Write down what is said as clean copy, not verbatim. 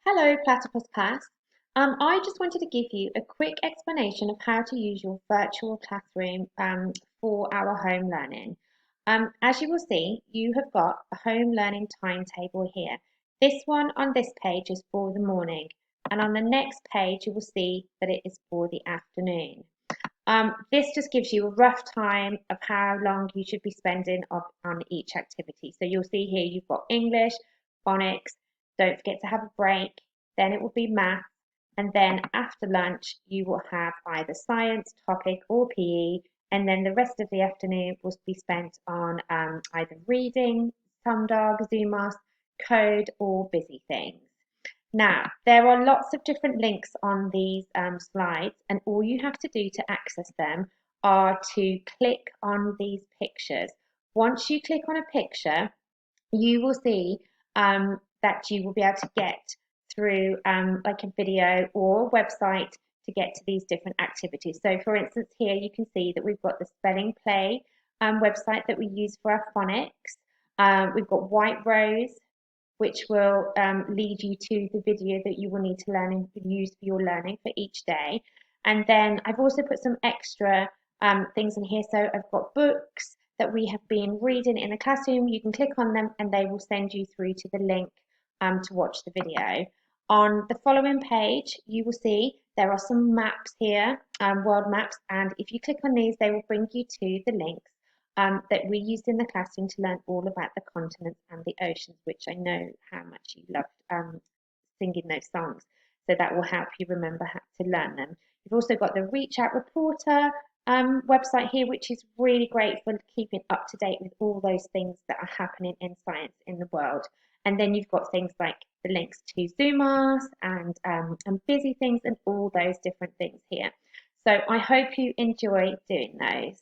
Hello, Platypus class. I just wanted to give you a quick explanation of how to use your virtual classroom for our home learning. As you will see, you have got a home learning timetable here. This one on this page is for the morning, and on the next page you will see that it is for the afternoon. This just gives you a rough time of how long you should be spending on each activity. So you'll see here you've got English, phonics, don't forget to have a break, then it will be math, and then after lunch you will have either science, topic or PE, and then the rest of the afternoon will be spent on either reading, Sumdog, Zoomas, code or busy things. Now, there are lots of different links on these slides, and all you have to do to access them are to click on these pictures. Once you click on a picture, you will see that you will be able to get through like a video or a website to get to these different activities. So for instance, here you can see that we've got the Spelling Play website that we use for our phonics. We've got White Rose, which will lead you to the video that you will need to learn and use for your learning for each day. And then I've also put some extra things in here. So I've got books that we have been reading in the classroom. You can click on them and they will send you through to the link to watch the video. On the following page, you will see there are some maps here, world maps, and if you click on these, they will bring you to the links that we used in the classroom to learn all about the continents and the oceans, which I know how much you loved singing those songs. So that will help you remember how to learn them. You've also got the Reach Out Reporter website here, which is really great for keeping up to date with all those things that are happening in science in the world. And then you've got things like the links to Zoomas and Busy Things and all those different things here. So I hope you enjoy doing those.